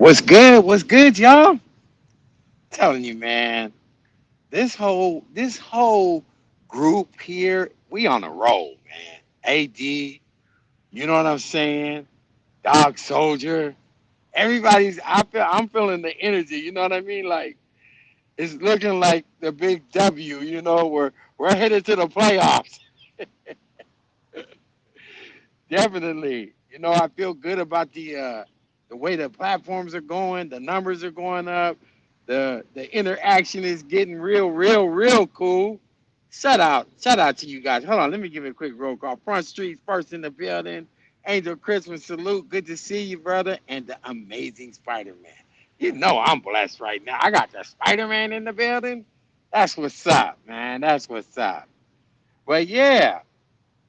What's good? What's good, y'all? Telling you, man. This whole group here, we on a roll, man. AD, you know what I'm saying? Dog Soldier. I'm feeling the energy, you know what I mean? Like it's looking like the big W, we're headed to the playoffs. Definitely. I feel good about the way the platforms are going, the numbers are going up, the interaction is getting real cool. Shout out to you guys. Hold on, let me give it a quick roll call. Front Streets first in the building. Angel Christmas salute. Good to see you, brother. And the amazing Spider-Man. You know I'm blessed right now. I got the Spider-Man in the building. That's what's up, man. That's what's up. But yeah,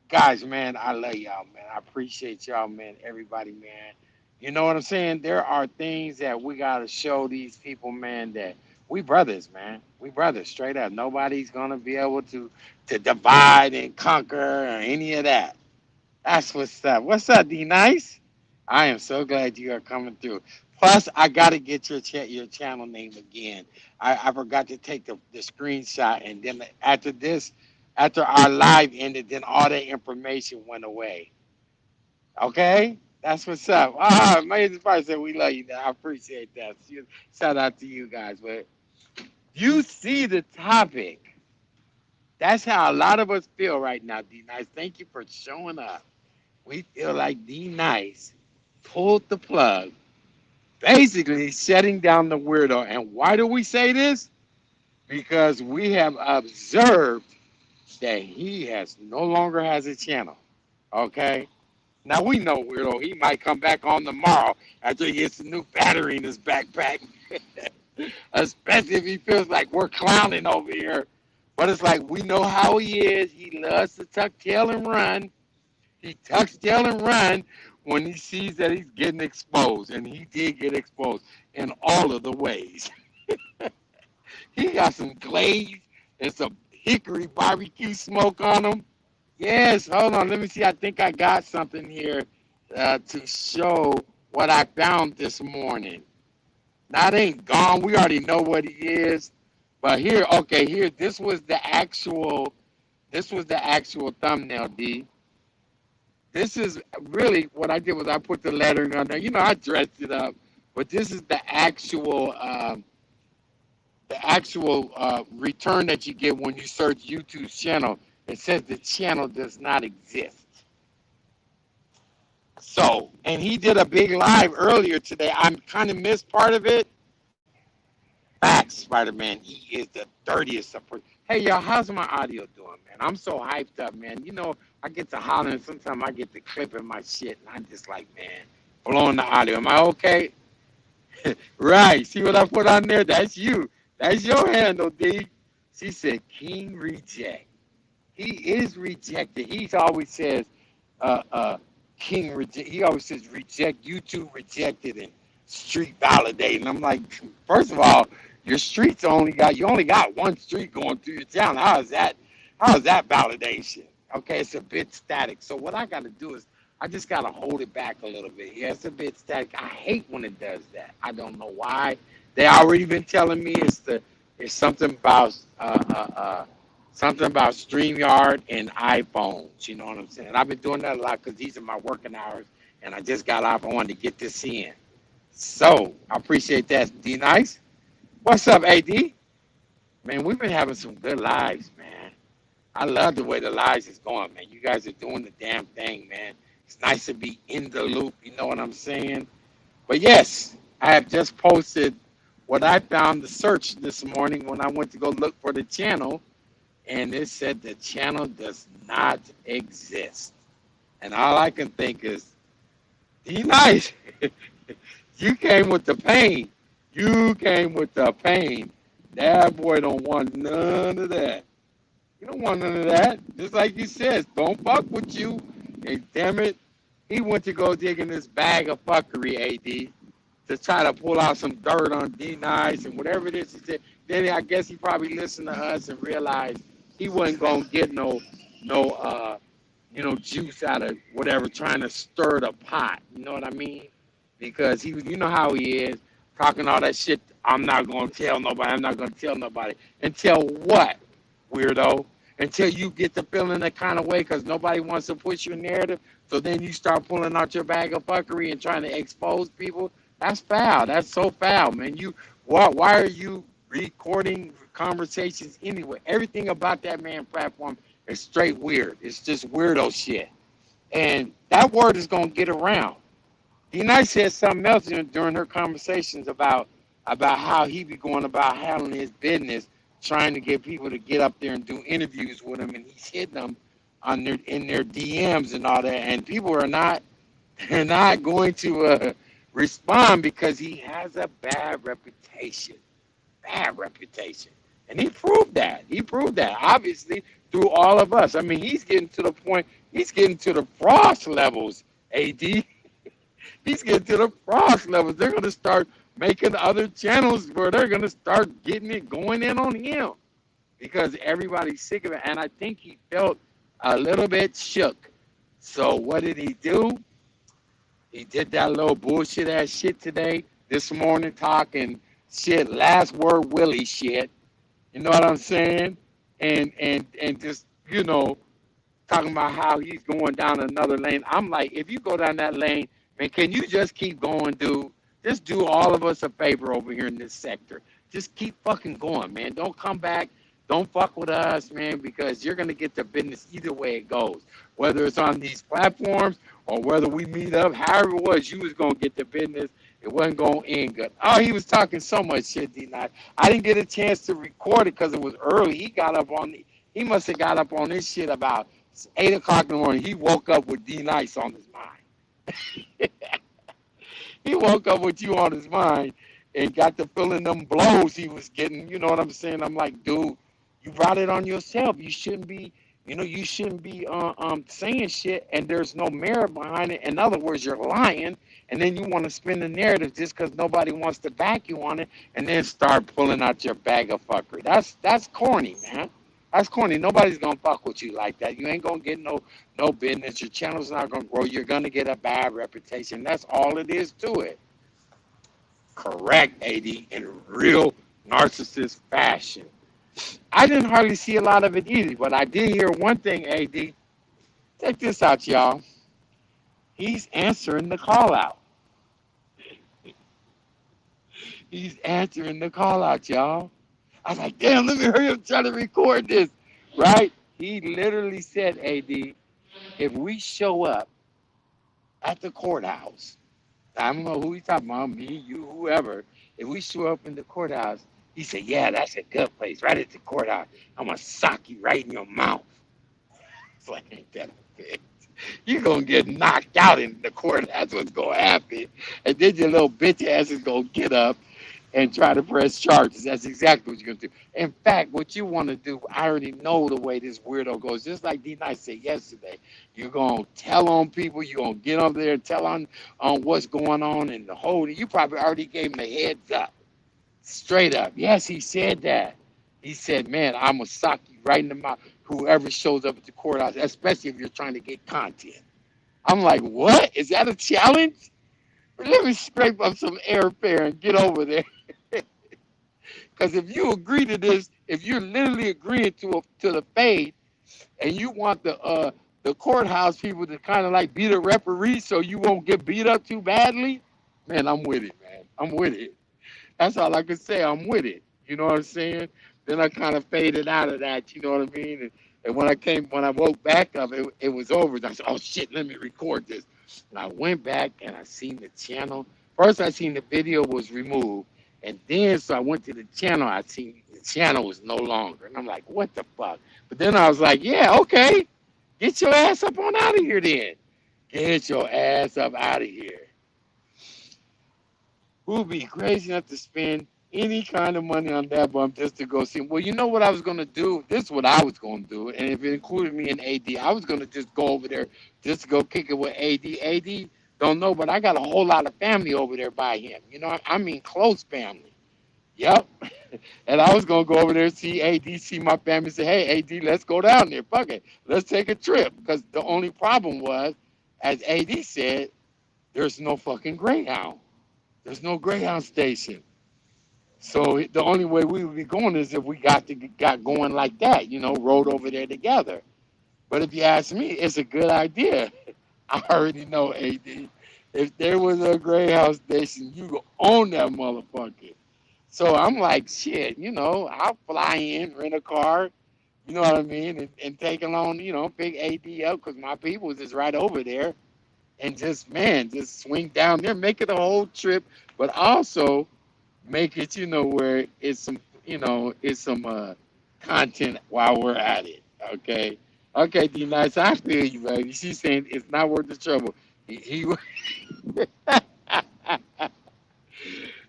guys, man, I love y'all, man. I appreciate y'all, man. Everybody, man. You know what I'm saying? There are things that we gotta show these people, man, that we brothers, man. We brothers, straight up. Nobody's gonna be able to divide and conquer or any of that. That's what's up. What's up, D Nice? I am so glad you are coming through. Plus, I gotta get your channel name again. I forgot to take the screenshot, and then after our live ended, then all that information went away. Okay, that's what's up. Ah, amazing person. We love you. I appreciate that. Shout out to you guys. But you see the topic. That's how a lot of us feel right now, D Nice. Thank you for showing up. We feel like D Nice pulled the plug, basically shutting down the weirdo. And why do we say this? Because we have observed that he no longer has a channel. Okay? Now we know weirdo. He might come back on tomorrow after he gets a new battery in his backpack. Especially if he feels like we're clowning over here. But it's like we know how he is. He loves to tuck tail and run. He tucks tail and run when he sees that he's getting exposed. And he did get exposed in all of the ways. He got some glaze and some hickory barbecue smoke on him. Yes, hold on. Let me see. I think I got something here to show what I found this morning. Now it ain't gone. We already know what he is. But here, okay, here. This was the actual thumbnail, D. This is really what I did was I put the lettering on there. I dressed it up, but this is the actual return that you get when you search YouTube's channel. It says the channel does not exist. So, and he did a big live earlier today. I kind of missed part of it. Facts, Spider-Man. He is the dirtiest support. Hey, y'all, how's my audio doing, man? I'm so hyped up, man. I get to hollering. Sometimes I get to clipping my shit, and I'm just like, man, blowing the audio. Am I okay? Right. See what I put on there? That's you. That's your handle, D. She said, King Reject. He is rejected. He always says, King reject. He always says reject. YouTube rejected and street validated. And I'm like, first of all, you only got one street going through your channel. How is that? How is that validation? Okay, it's a bit static. So what I got to do is I just got to hold it back a little bit. Yeah, it's a bit static. I hate when it does that. I don't know why. They already been telling me it's something about StreamYard and iPhones. You know what I'm saying? I've been doing that a lot because these are my working hours, and I just got off. I wanted to get this in. So I appreciate that. D Nice. What's up, AD? Man, we've been having some good lives, man. I love the way the lives is going, man. You guys are doing the damn thing, man. It's nice to be in the loop. You know what I'm saying? But yes, I have just posted what I found the search this morning when I went to go look for the channel, and it said the channel does not exist. And all I can think is, D Nice, you came with the pain. You came with the pain. That boy don't want none of that. You don't want none of that. Just like you said, don't fuck with you. And damn it, he went to go dig in this bag of fuckery, AD, to try to pull out some dirt on D Nice and whatever it is he said. Then I guess he probably listened to us and realized he wasn't gonna get no juice out of whatever trying to stir the pot. You know what I mean? because he was, you know how he is, talking all that shit. I'm not gonna tell nobody. I'm not gonna tell nobody. Until what, weirdo? Until you get to feeling that kind of way because nobody wants to push your narrative. So then you start pulling out your bag of fuckery and trying to expose people. That's foul. That's so foul, man. Why are you recording conversations anyway? Everything about that man platform is straight weird. It's just weirdo shit. And that word is gonna get around. Dee Nice said something else during her conversations about how he be going about handling his business, trying to get people to get up there and do interviews with him, and he's hitting them in their DMs and all that, and people are not they're not going to respond because he has a bad reputation, and he proved that. He proved that obviously through all of us. I mean, he's getting to the point. He's getting to the frost levels. Ad. He's getting to the frost levels. They're going to start making other channels where they're going to start getting it going in on him because everybody's sick of it. And I think he felt a little bit shook. So what did he do? He did that little bullshit ass shit today, this morning, talking shit, last word Willie shit. You know what I'm saying? And just, talking about how he's going down another lane. I'm like, if you go down that lane, man, can you just keep going, dude? Just do all of us a favor over here in this sector. Just keep fucking going, man. Don't come back. Don't fuck with us, man, because you're going to get the business either way it goes. Whether it's on these platforms or whether we meet up, however it was, you was going to get the business. It wasn't going to end good. Oh, he was talking so much shit, Dee Nice. I didn't get a chance to record it because it was early. He must have got up on this shit about 8 o'clock in the morning. He woke up with Dee Nice on his mind. He woke up with you on his mind and got to feeling them blows he was getting. You know what I'm saying? I'm like, dude, you brought it on yourself. You shouldn't be, saying shit and there's no merit behind it. In other words, you're lying, and then you want to spin the narrative just because nobody wants to back you on it, and then start pulling out your bag of fuckery. That's corny, man. That's corny. Nobody's gonna fuck with you like that. You ain't gonna get no business. Your channel's not gonna grow. You're gonna get a bad reputation. That's all it is to it. Correct, AD, in real narcissist fashion. I didn't hardly see a lot of it either, but I did hear one thing, AD. Check this out, y'all. He's answering the call out. He's answering the call out, y'all. I was like, damn, let me hurry up trying to record this, right? He literally said, AD, if we show up at the courthouse, I don't know who he's talking about, me, you, whoever, if we show up in the courthouse, he said, yeah, that's a good place, right at the courthouse. I'm going to sock you right in your mouth. It's like, ain't that a bitch? You're going to get knocked out in the court. That's what's going to happen. And then your little bitch ass is going to get up and try to press charges. That's exactly what you're going to do. In fact, what you want to do, I already know the way this weirdo goes. Just like Dee Nice said yesterday, you're going to tell on people. You're going to get over there and tell on what's going on in the whole. You probably already gave him a heads up. Straight up. Yes, he said that. He said, man, I'm going to sock you right in the mouth. Whoever shows up at the courthouse, especially if you're trying to get content. I'm like, what? Is that a challenge? Let me scrape up some airfare and get over there. Because if you agree to this, if you're literally agreeing to the fade, and you want the courthouse people to kind of like be the referee so you won't get beat up too badly, man, I'm with it, man. I'm with it. That's all I can say. I'm with it. You know what I'm saying? Then I kind of faded out of that. You know what I mean? And when I woke back up, it was over. I said, oh shit, let me record this. And I went back and I seen the channel. First, I seen the video was removed. And then, so I went to the channel. I seen the channel was no longer. And I'm like, what the fuck? But then I was like, yeah, okay. Get your ass up on out of here then. Get your ass up out of here. Who'd be crazy enough to spend any kind of money on that bump just to go see him? Well, you know what I was going to do? This is what I was going to do. And if it included me and AD, I was going to just go over there just to go kick it with AD. AD don't know, but I got a whole lot of family over there by him. You know, I mean close family. Yep. And I was going to go over there, see AD, see my family, say, hey, AD, let's go down there. Fuck it. Let's take a trip. Because the only problem was, as AD said, there's no fucking Greyhound. There's no Greyhound station. So the only way we would be going is if we got going like that, rode over there together. But if you ask me, it's a good idea. I already know, AD. If there was a Greyhound station, you go own that motherfucker. So I'm like, shit, I'll fly in, rent a car, you know what I mean, and take along, pick AD up because my people is just right over there, and just man, just swing down there, make it a whole trip, but also make it, where it's some content while we're at it. Okay. Okay, D Nice, I feel you, baby. She's saying it's not worth the trouble. He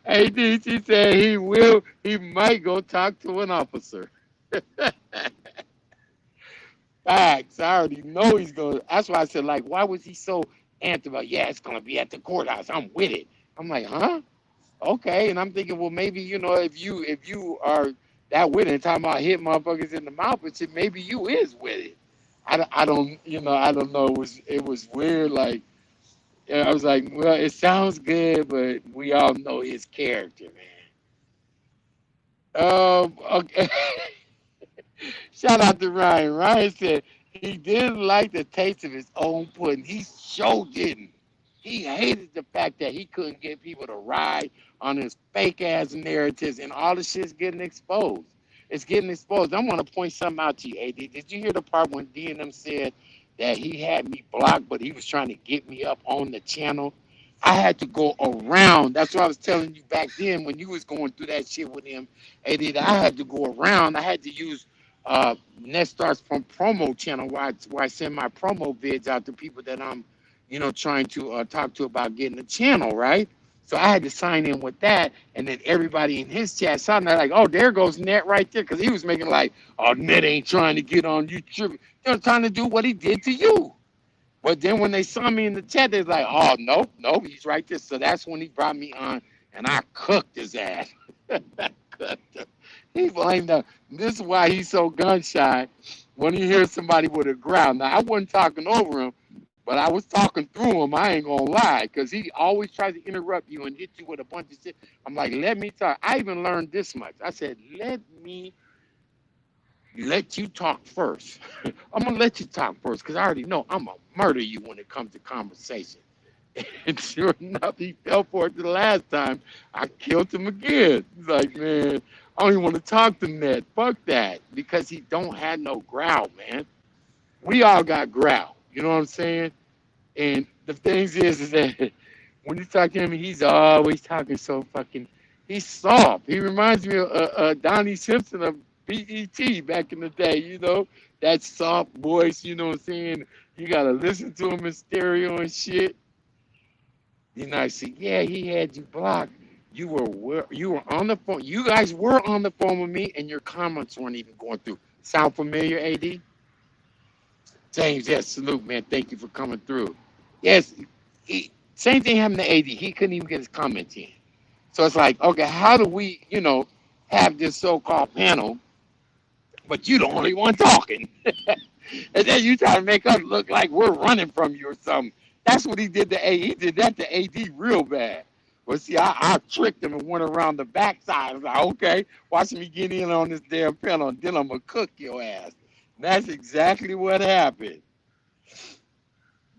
AD, she said he might go talk to an officer. Facts. I already know he's going to. That's why I said, like, why was he so amped about, yeah, it's going to be at the courthouse. I'm with it. I'm like, huh? Okay. And I'm thinking, well, maybe, if you are that with it and talking about hitting motherfuckers in the mouth, but shit, maybe you is with it. I don't, I don't know. It was weird. Like, I was like, well, it sounds good, but we all know his character, man. Okay. Shout out to Ryan. Ryan said he didn't like the taste of his own pudding. He sure didn't. He hated the fact that he couldn't get people to ride on his fake ass narratives, and all the shit's getting exposed. It's getting exposed. I want to point something out to you, AD. Did you hear the part when D and them said that he had me blocked, but he was trying to get me up on the channel? I had to go around. That's what I was telling you back then when you was going through that shit with him, AD. I had to go around. I had to use Netstar's from promo channel where I send my promo vids out to people that I'm, trying to talk to about getting a channel, right? So I had to sign in with that, and then everybody in his chat saw that like, oh, there goes Net right there, because he was making like, oh, Net ain't trying to get on YouTube. They're trying to do what he did to you. But then when they saw me in the chat, they're like, oh, nope, he's right there. So that's when he brought me on, and I cooked his ass. He blamed them. This is why he's so gun shy when he hears somebody with a growl. Now, I wasn't talking over him, but I was talking through him. I ain't going to lie, because he always tries to interrupt you and hit you with a bunch of shit. I'm like, let me talk. I even learned this much. I said, let you talk first. I'm going to let you talk first because I already know I'm going to murder you when it comes to conversation. And sure enough, he fell for it the last time. I killed him again. He's like, man, I don't even want to talk to Ned. Fuck that. Because he don't have no growl, man. We all got growl. You know what I'm saying? And the things is that when you talk to him, he's always talking so fucking, he's soft. He reminds me of Donnie Simpson of BET back in the day, that soft voice, you know what I'm saying? You got to listen to him in stereo and shit. I said, yeah, he had you blocked. You were on the phone. You guys were on the phone with me, and your comments weren't even going through. Sound familiar, AD? James, yes, salute, man. Thank you for coming through. Yes, same thing happened to AD. He couldn't even get his comments in. So it's like, okay, how do we, have this so-called panel, but you the only one talking? And then you try to make us look like we're running from you or something. That's what he did to AD. He did that to AD real bad. But see, I tricked him and went around the backside. I was like, okay, watch me get in on this damn panel, and then I'm going to cook your ass. And that's exactly what happened.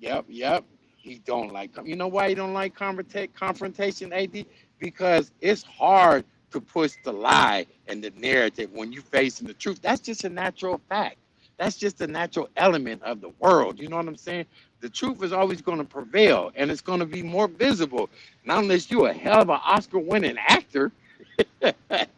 Yep. He don't like, you know why he don't like confrontation, AD? Because it's hard to push the lie and the narrative when you facing the truth. That's just a natural fact. That's just a natural element of the world. You know what I'm saying? The truth is always going to prevail, and it's going to be more visible. Not unless you're a hell of an Oscar-winning actor. And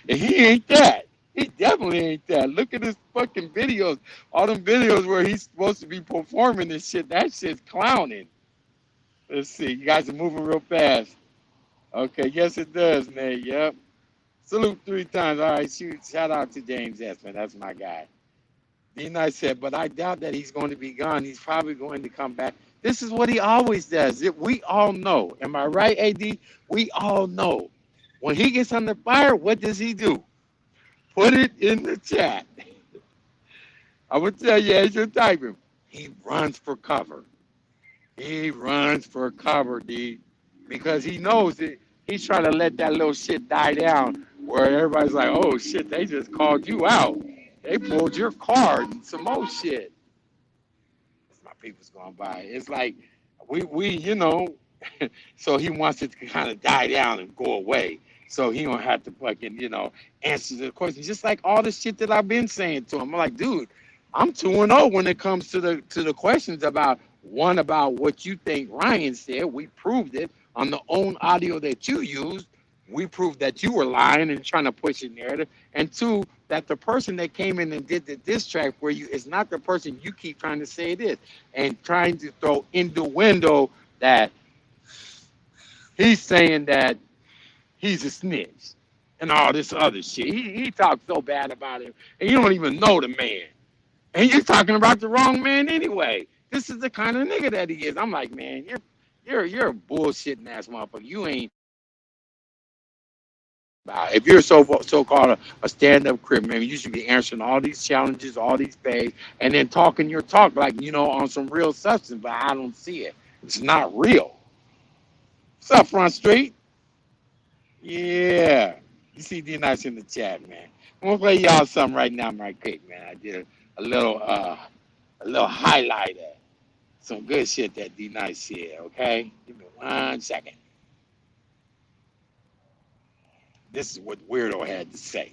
he ain't that. He definitely ain't that. Look at his fucking videos. All them videos where he's supposed to be performing this shit. That shit's clowning. Let's see. You guys are moving real fast. Okay. Yes, it does, Nate. Yep. Salute 3 times. All right. Shout out to James S. Man. That's my guy. Dee Nice said, but I doubt that he's going to be gone. He's probably going to come back. This is what he always does. We all know. Am I right, AD? We all know. When he gets under fire, what does he do? Put it in the chat. I would tell you as you're typing, he runs for cover. He runs for cover, D. because he knows that he's trying to let that little shit die down where everybody's like, oh shit, they just called you out. They pulled your card and some more shit. My people's going by. It's like we so he wants it to kind of die down and go away. So he don't have to fucking, answer the questions. Just like all the shit that I've been saying to him. I'm like, dude, I'm 2-0 when it comes to the questions about about what you think Ryan said. We proved it on the own audio that you used. We proved that you were lying and trying to push a narrative. And two, that the person that came in and did the diss track for you is not the person you keep trying to say it is, and trying to throw innuendo that he's saying that he's a snitch and all this other shit. He talks so bad about him, and you don't even know the man. And you're talking about the wrong man anyway. This is the kind of nigga that he is. I'm like, man, you're a bullshitting ass motherfucker. You ain't about. If you're so-called a stand-up criminal, you should be answering all these challenges, all these pays, and then talking your talk like, on some real substance, but I don't see it. It's not real. What's up, Front Street? Yeah. You see Dee Nice in the chat, man. I'm gonna play y'all something right now, right quick, man. I did a little highlight of some good shit that Dee Nice said, okay? Give me 1 second. This is what Weirdo had to say.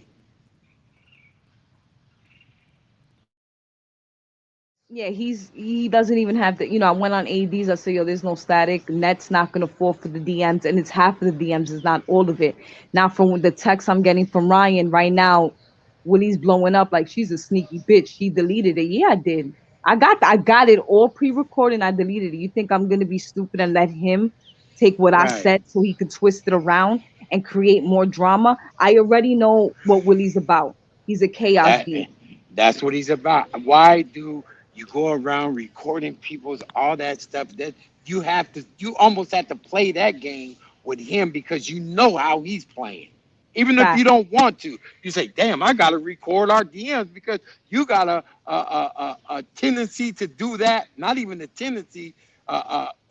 Yeah, he doesn't even have the, I went on ADs. I said, yo, there's no static. Net's not gonna fall for the DMs, and it's half of the DMs, is not all of it. Now, from the text I'm getting from Ryan right now, Willie's blowing up like she's a sneaky bitch. She deleted it. Yeah, I did. I got it all pre-recorded and I deleted it. You think I'm gonna be stupid and let him take what I Right. said so he could twist it around and create more drama? I already know what Willie's about. He's a chaos That demon. that's what he's about. Why do you go around recording people's all that stuff that you almost have to play that game with him because you know how he's playing. Even if you Fact. don't want to, you say, "Damn, I gotta record our DMs because you got a tendency to do that." Not even a tendency,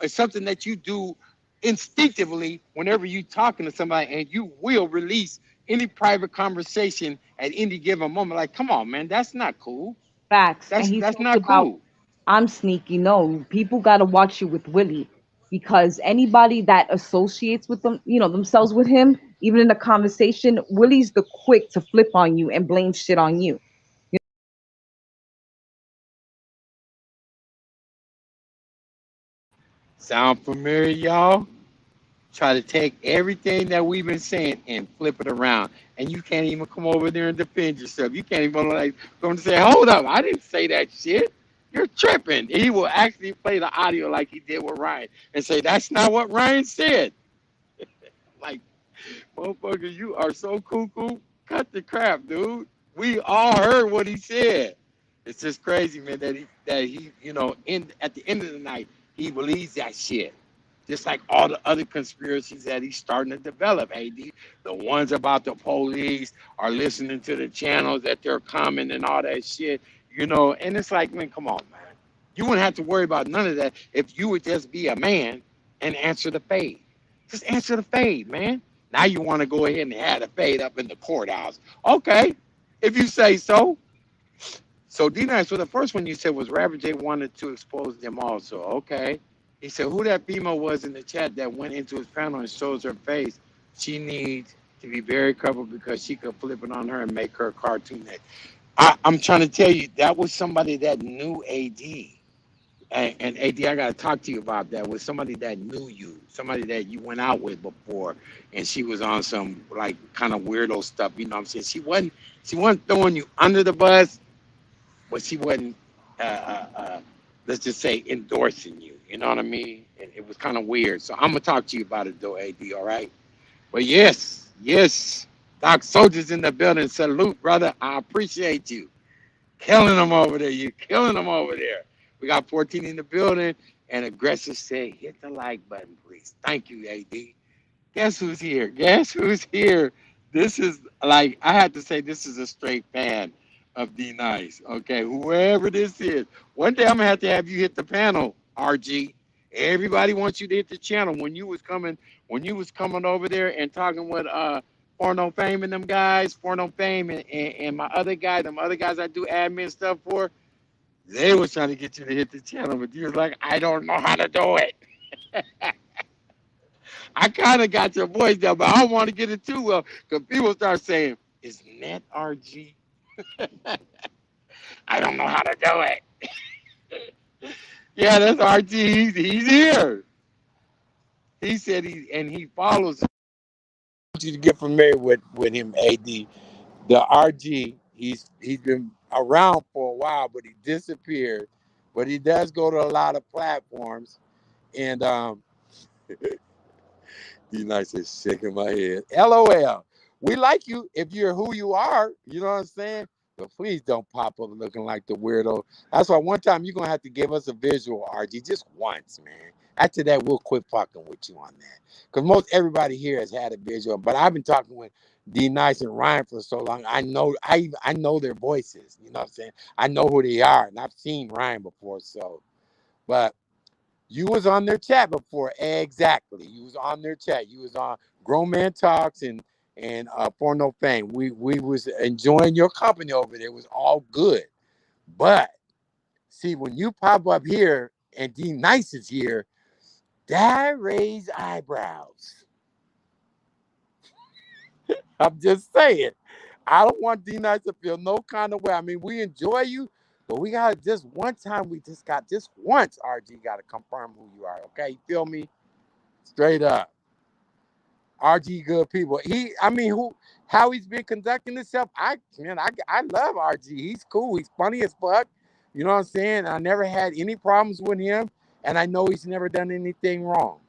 it's something that you do instinctively whenever you're talking to somebody, and you will release any private conversation at any given moment. Like, come on, man, that's not cool. Facts. And That's he that's talks not about cool. I'm sneaky. No, people got to watch you with Willie because anybody that associates with them, themselves with him, even in a conversation, Willie's the quick to flip on you and blame shit on you. Sound familiar, y'all? Try to take everything that we've been saying and flip it around. And you can't even come over there and defend yourself. You can't even like go and say, hold up, I didn't say that shit. You're tripping. He will actually play the audio like he did with Ryan and say, that's not what Ryan said. Like, motherfucker, you are so cuckoo. Cut the crap, dude. We all heard what he said. It's just crazy, man, that he, at the end of the night, he believes that shit. Just like all the other conspiracies that he's starting to develop, AD. The ones about the police are listening to the channels that they're commenting and all that shit, and it's like, man, come on, man. You wouldn't have to worry about none of that if you would just be a man and answer the fade. Just answer the fade, man. Now you want to go ahead and have the fade up in the courthouse. Okay, if you say so. So D-Nice, so the first one you said was Rabbit J wanted to expose them also. Okay. He said who that female was in the chat that went into his panel and shows her face. She needs to be very careful because she could flip it on her and make her cartoon neck. I'm trying to tell you, that was somebody that knew AD. And AD, I got to talk to you about that. With somebody that knew you, somebody that you went out with before, and she was on some like kind of weirdo stuff. You know what I'm saying? She wasn't throwing you under the bus, but she wasn't, uh, uh, uh, let's just say, endorsing you. You know what I mean? It was kind of weird. So I'm gonna talk to you about it though, AD. All right? But yes, yes, Doc Soldiers in the building. Salute, brother. I appreciate you. Killing them over there. You killing them over there. We got 14 in the building, and Aggressive said, hit the like button, please. Thank you, AD. Guess who's here? Guess who's here? This is like I had to say this is a straight fan of D Nice. Okay, whoever this is. One day I'm gonna have to have you hit the panel, RG, Everybody wants you to hit the channel. When you was coming over there and talking with Porno Fame and them guys, Porno Fame and my other guy, them other guys I do admin stuff for, they was trying to get you to hit the channel, but you was like, I don't know how to do it. I kind of got your voice down, but I don't want to get it too well because people start saying, "Isn't that RG?" I don't know how to do it. Yeah, that's RG. He's here. He said he follows. I want you to get familiar with him, AD. The RG. He's been around for a while, but he disappeared. But he does go to a lot of platforms, and Dee Nice is shaking my head. LOL. We like you if you're who you are. You know what I'm saying? But please don't pop up looking like the weirdo. That's why one time you're going to have to give us a visual, RG, just once, man. After that, we'll quit fucking with you on that. Because most everybody here has had a visual. But I've been talking with Dee Nice and Ryan for so long. I know their voices. You know what I'm saying? I know who they are. And I've seen Ryan before. So, but you was on their chat before, exactly. You was on their chat. You was on Grown Man Talks and Porno Fame. We was enjoying your company over there. It was all good. But see, when you pop up here and Dee Nice is here, that raised eyebrows. I'm just saying. I don't want Dee Nice to feel no kind of way. I mean, we enjoy you, but we got just one time. We just got just once. RG got to confirm who you are. Okay, you feel me? Straight up. RG good people. How he's been conducting himself. I love RG. He's cool. He's funny as fuck. You know what I'm saying? I never had any problems with him, and I know he's never done anything wrong.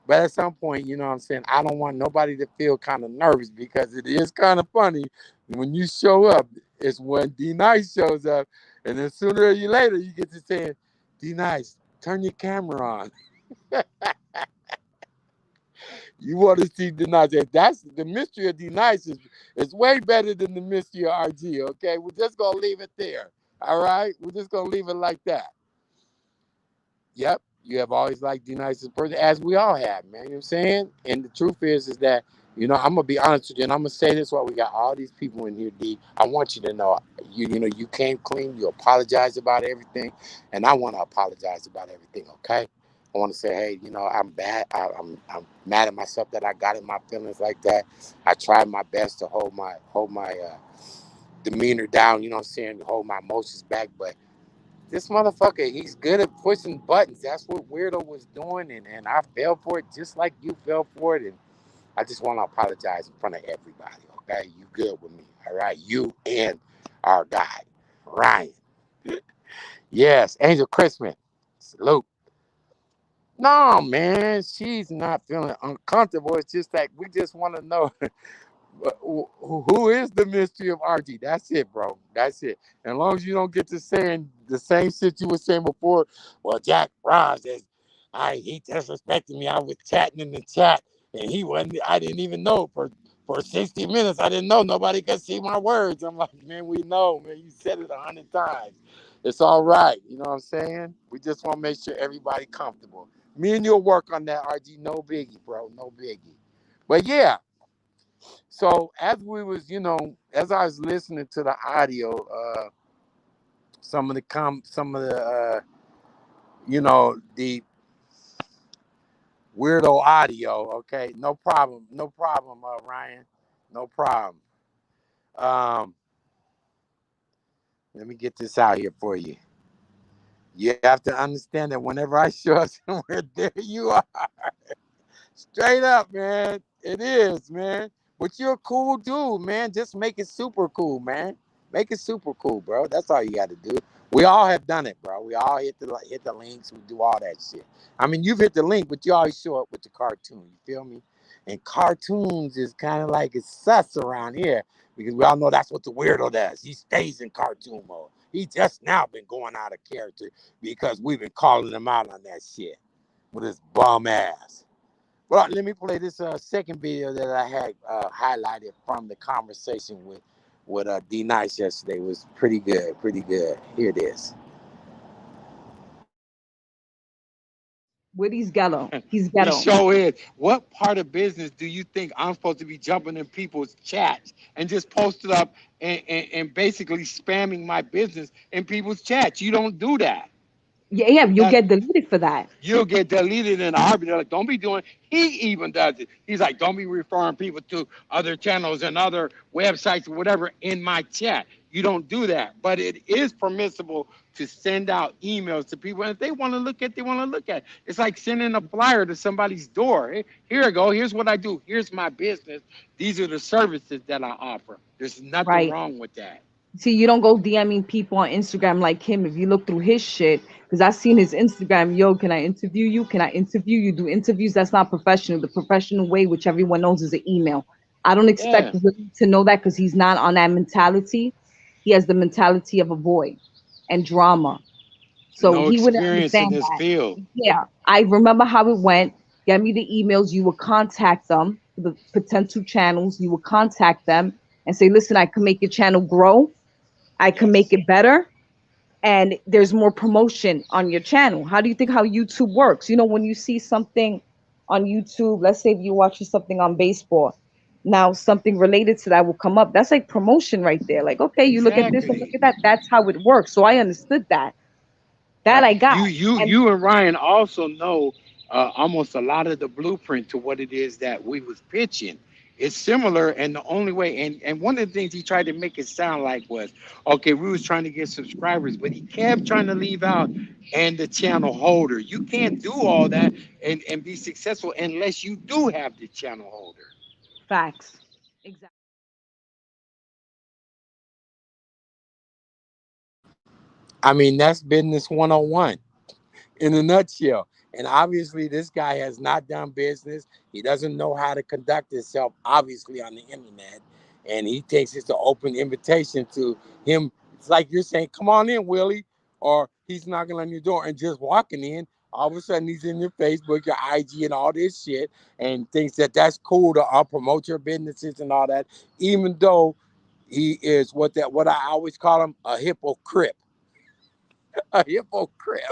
But at some point, you know what I'm saying, I don't want nobody to feel kind of nervous because it is kind of funny when you show up. It's when D Nice shows up, and then sooner or later you get to saying, D Nice, turn your camera on. You want to see D Nice. That's the mystery of D Nice is way better than the mystery of RG, okay? We're just gonna leave it there. All right? We're just gonna leave it like that. Yep, you have always liked D Nice's person, as we all have, man. You know what I'm saying? And the truth is that, I'm gonna be honest with you, and I'm gonna say this while we got all these people in here, D. I want you to know, you came clean, you apologized about everything, and I want to apologize about everything, okay? I want to say, hey, I'm bad. I'm mad at myself that I got in my feelings like that. I tried my best to hold my demeanor down. You know what I'm saying? Hold my emotions back, but this motherfucker, he's good at pushing buttons. That's what Weirdo was doing, and I fell for it just like you fell for it. And I just want to apologize in front of everybody, okay? You good with me, all right? You and our guy, Ryan. Yes, Angel Christmas. Salute. No, man, she's not feeling uncomfortable. It's just that we just want to know who is the mystery of RG. That's it, bro. That's it. And as long as you don't get to saying the same shit you were saying before, well, Jack Ross, he disrespected me. I was chatting in the chat, and he wasn't. I didn't even know for 60 minutes. I didn't know nobody could see my words. I'm like, man, we know, man. You said it 100 times. It's all right. You know what I'm saying? We just want to make sure everybody comfortable. Me and you'll work on that, RG. No biggie, bro. No biggie. But yeah. So as I was listening to the audio, the weirdo audio. Okay, no problem, Ryan, no problem. Um, Let me get this out here for you. You have to understand that whenever I show up somewhere, there you are. Straight up, man. It is, man. But you're a cool dude, man. Just make it super cool, man. Make it super cool, bro. That's all you got to do. We all have done it, bro. We all hit the links. We do all that shit. I mean, you've hit the link, but you always show up with the cartoon. You feel me? And cartoons is kind of like it's sus around here because we all know that's what the weirdo does. He stays in cartoon mode. He just now been going out of character because we've been calling him out on that shit with his bum ass. Well, let me play this second video that I had highlighted from the conversation with Dee Nice yesterday. It was pretty good, pretty good. Here it is. Woody's ghetto. He's He ghetto. show is. What part of business do you think I'm supposed to be jumping in people's chats and just post it up and basically spamming my business in people's chats? You don't do that. Yeah, yeah, you'll That get deleted for that. you'll get deleted in a heartbeat. They're like, don't be doing. He even does it. He's like, don't be referring people to other channels and other websites or whatever in my chat. You don't do that, but it is permissible to send out emails to people, and if they want to look at, they want to look at. It's like sending a flyer to somebody's door. Hey, here I go. Here's what I do. Here's my business. These are the services that I offer. There's nothing Right. wrong with that. See, you don't go DMing people on Instagram like him if you look through his shit. Because I seen his Instagram. Yo, can I interview you? Can I interview you? Do interviews. That's not professional. The professional way, which everyone knows, is an email. I don't expect Yeah, Willie to know that because he's not on that mentality. He has the mentality of a boy and drama. So no he wouldn't experience in understand this that. field. Yeah. I remember how it went. Get me the emails. You would contact them, the potential channels. You would contact them and say, listen, I can make your channel grow. I can make Yes, it better, and there's more promotion on your channel. How do you think how YouTube works? You know, when you see something on YouTube, let's say if you're watching something on baseball, now something related to that will come up. That's like promotion right there. Like, okay, you look at this and look exactly. at that. That's how it works. So I understood that. That Right. I got. And You and Ryan also know almost a lot of the blueprint to what it is that we was pitching. It's similar, and the only way, and one of the things he tried to make it sound like was, okay, we was trying to get subscribers, but he kept trying to leave out and the channel holder. You can't do all that and be successful unless you do have the channel holder. facts. Exactly. I mean, that's business 101 in a nutshell. And obviously, this guy has not done business. He doesn't know how to conduct himself, obviously, on the internet. And he thinks it's an open invitation to him. It's like you're saying, come on in, Willie. Or he's knocking on your door and just walking in. All of a sudden, he's in your Facebook, your IG, and all this shit, and thinks that that's cool to promote your businesses and all that, even though he is what I always call him, a hypocrite. A hypocrite.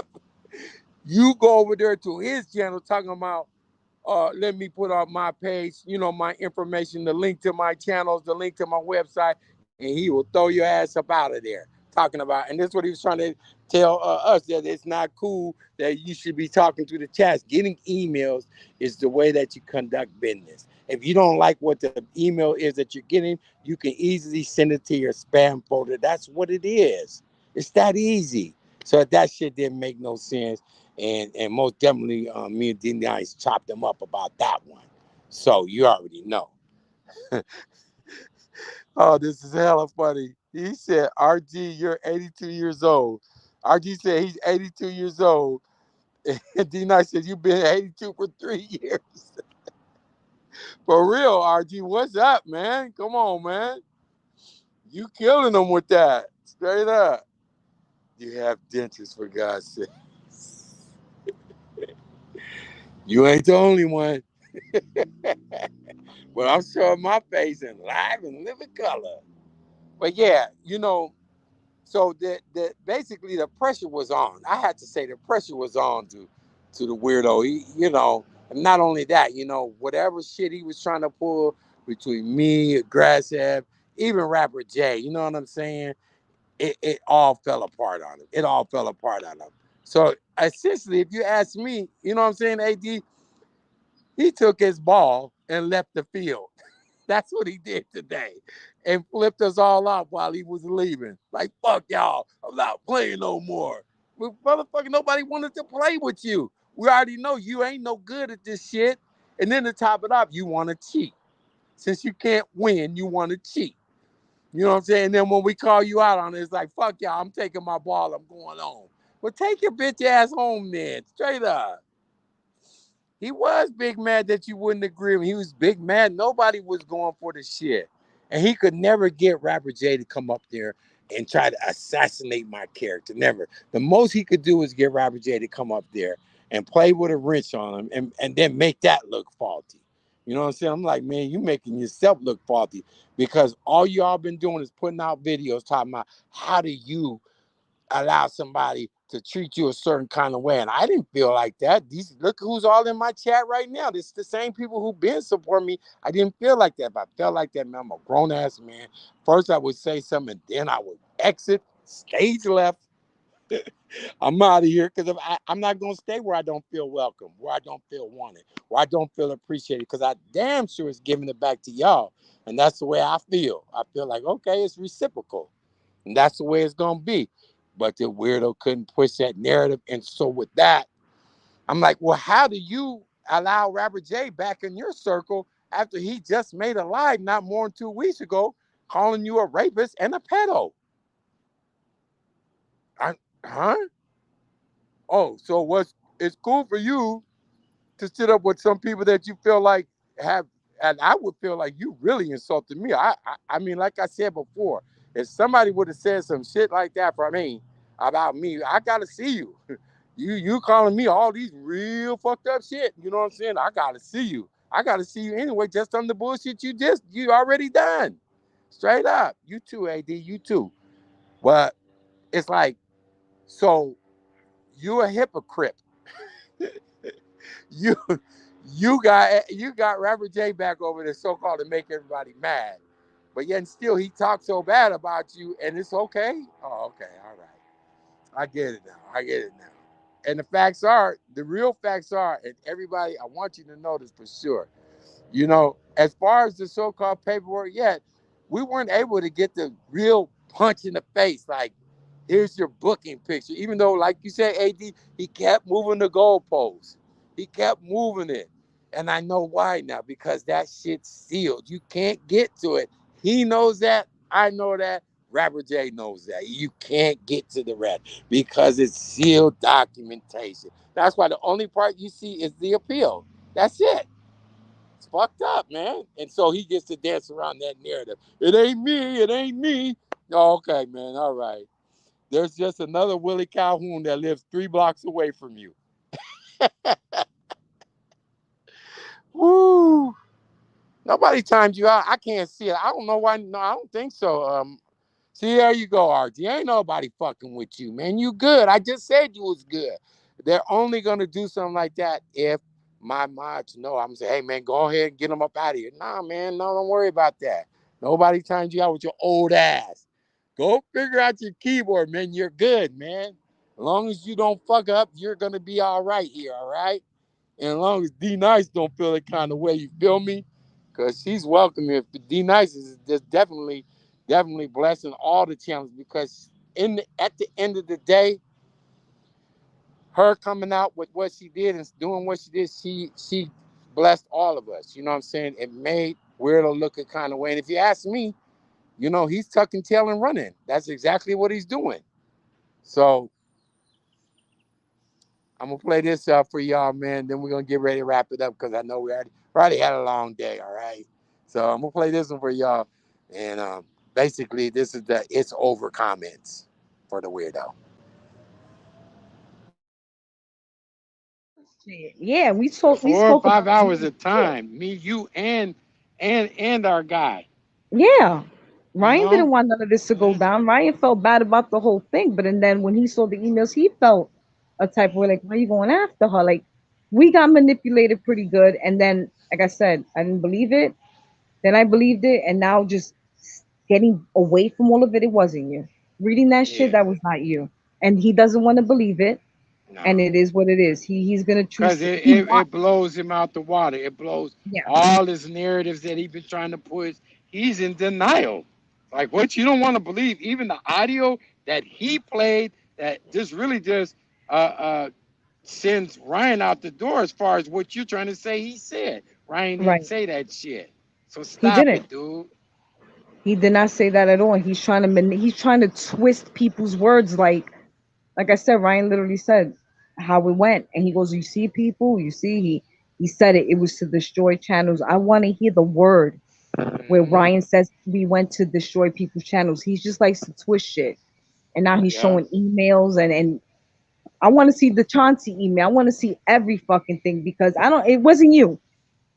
You go over there to his channel talking about, let me put on my page, my information, the link to my channels, the link to my website, and he will throw your ass up out of there talking about. And that's what he was trying to tell us, that it's not cool that you should be talking through the chats. Getting emails is the way that you conduct business. If you don't like what the email is that you're getting, you can easily send it to your spam folder. That's what it is. It's that easy. So that shit didn't make no sense, and most definitely me and Dee Nice chopped them up about that one. So you already know. Oh, this is hella funny. He said, RG, you're 82 years old. RG said he's 82 years old. And D Nice said, you've been 82 for 3 years. For real, RG, what's up, man? Come on, man. You killing them with that. Straight up. You have dentures, for God's sake. You ain't the only one. But I'm showing my face in live and living color. But yeah, so that basically the pressure was on. I had to say the pressure was on to the weirdo. And not only that, whatever shit he was trying to pull between me, Grasshead, even rapper Jay, you know what I'm saying? It all fell apart on him. It all fell apart on him. So essentially, if you ask me, you know what I'm saying, AD, he took his ball and left the field. That's what he did today. And flipped us all off while he was leaving. Like, fuck y'all. I'm not playing no more. But motherfucker, nobody wanted to play with you. We already know you ain't no good at this shit. And then to top it off, you want to cheat. Since you can't win, you want to cheat. You know what I'm saying? And then when we call you out on it, it's like, fuck y'all, I'm taking my ball, I'm going home. Well, take your bitch ass home then. Straight up. He was big mad that you wouldn't agree with him. He was big mad. Nobody was going for the shit. And he could never get Rapper J to come up there and try to assassinate my character. Never. The most he could do is get Rapper J to come up there and play with a wrench on him and then make that look faulty. You know what I'm saying? I'm like, man, you making yourself look faulty because all y'all been doing is putting out videos talking about how do you allow somebody to treat you a certain kind of way. And I didn't feel like that. These look who's all in my chat right now. This is the same people who been supporting me. I didn't feel like that. If I felt like that, man, I'm a grown ass man. First I would say something, and then I would exit, stage left. I'm out of here because I'm not gonna stay where I don't feel welcome, where I don't feel wanted, where I don't feel appreciated. Because I damn sure is giving it back to y'all, and that's the way I feel. I feel like okay, it's reciprocal, and that's the way it's gonna be. But the weirdo couldn't push that narrative, and so with that, I'm like, well, how do you allow Rapper J back in your circle after he just made a live not more than 2 weeks ago, calling you a rapist and a pedo? Huh? Oh, so what's it's cool for you to sit up with some people that you feel like have, and I would feel like you really insulted me. I mean, like I said before, if somebody would have said some shit like that for me about me, I gotta see you. You calling me all these real fucked up shit. You know what I'm saying? I gotta see you. I gotta see you anyway, just on the bullshit you already done. Straight up. You too, AD, you too. But it's like, so you a hypocrite. you you got Rapper J back over there so called to make everybody mad. But yet still he talks so bad about you and it's okay? Oh, okay, all right. I get it now. I get it now. And the facts are, the real facts are, and everybody, I want you to know this for sure. You know, as far as the so-called paperwork yet, we weren't able to get the real punch in the face. Like, here's your booking picture. Even though, like you said, AD, he kept moving the goalposts. He kept moving it. And I know why now, because that shit's sealed. You can't get to it. He knows that. I know that. Rapper J knows that. You can't get to the rest because it's sealed documentation. That's why the only part you see is the appeal. That's it. It's fucked up, man. And so he gets to dance around that narrative. It ain't me. It ain't me. Oh, okay, man. All right. There's just another Willie Calhoun that lives 3 blocks away from you. Woo. Nobody timed you out. I can't see it. I don't know why. No, I don't think so. See, there you go, RG. Ain't nobody fucking with you, man. You good. I just said you was good. They're only gonna do something like that if my mods know. I'm gonna say, hey man, go ahead and get them up out of here. Nah, man, no, don't worry about that. Nobody timed you out with your old ass. Go figure out your keyboard, man. You're good, man. As long as you don't fuck up, you're gonna be all right here, all right? And as long as Dee Nice don't feel the kind of way, you feel me? Because she's welcome. If Dee Nice is just definitely blessing all the channels because at the end of the day, her coming out with what she did and doing what she did, she blessed all of us. You know what I'm saying? It made Weirdo look a kind of way. And if you ask me, you know, he's tucking tail and running. That's exactly what he's doing. So I'm gonna play this for y'all, man. Then we're gonna get ready to wrap it up because I know we already had a long day. All right. So I'm gonna play this one for y'all, and basically this is the "It's Over" comments for the weirdo. Yeah, For we 4 or spoke about 5 hours it. of time, me, you, and our guy. Yeah. You Ryan know. didn't want none of this to go Yeah. down. Ryan felt bad about the whole thing, but and then when he saw the emails, he felt a type of way like, why are you going after her? Like, we got manipulated pretty good, and then, like I said, I didn't believe it. Then I believed it, and now just getting away from all of it, it wasn't you. Reading that shit, Yeah. that was not you. And he doesn't want to believe it, No. and it is what it is. He's gonna choose Because to. it, He it, want it blows him out the water. It blows yeah, all his narratives that he's been trying to push. He's in denial. Like what you don't want to believe, even the audio that he played that just really just sends Ryan out the door as far as what you're trying to say he said. Ryan didn't right. say that shit. So He stop didn't. it, dude. He did not say that at all. He's trying to twist people's words. Like I said, Ryan literally said how it went, and he goes, "You see, people, you see." He said it. It was to destroy channels. I want to hear the word where Hmm. Ryan says we went to destroy people's channels. He just likes to twist shit, and now he's Yeah. showing emails and I want to see the Chauncey email. I want to see every fucking thing because I don't. It wasn't you.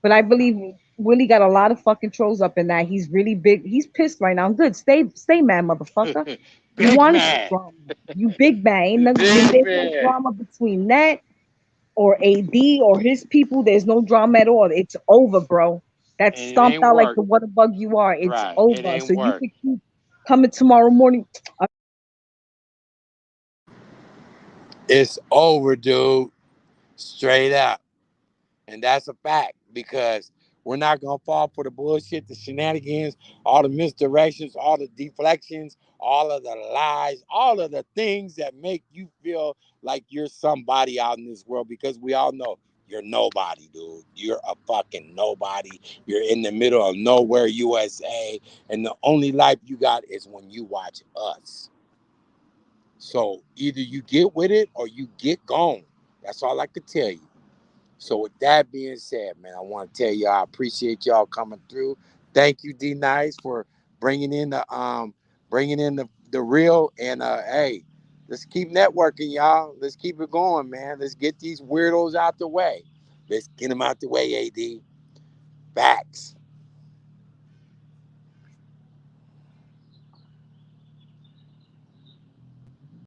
But I believe Willie got a lot of fucking trolls up in that. He's really big. He's pissed right now. Good. Stay mad, motherfucker. You Big wanted the man. drama. You big bang. Big There's no man. drama between that or AD or his people. There's no drama at all. It's over, bro. That's And it stomped ain't out like work. the water bug you are. It's Right. It over. ain't So you work. could keep coming tomorrow morning. It's over, dude. Straight up. And that's a fact because we're not going to fall for the bullshit, the shenanigans, all the misdirections, all the deflections, all of the lies, all of the things that make you feel like you're somebody out in this world because we all know you're nobody, dude. You're a fucking nobody. You're in the middle of nowhere, USA. And the only life you got is when you watch us. So either you get with it or you get gone. That's all I could tell you. So with that being said, man, I want to tell y'all I appreciate y'all coming through. Thank you, Dee Nice, for bringing in the real and hey, let's keep networking, y'all. Let's keep it going, man. Let's get these weirdos out the way. Let's get them out the way, AD. Facts.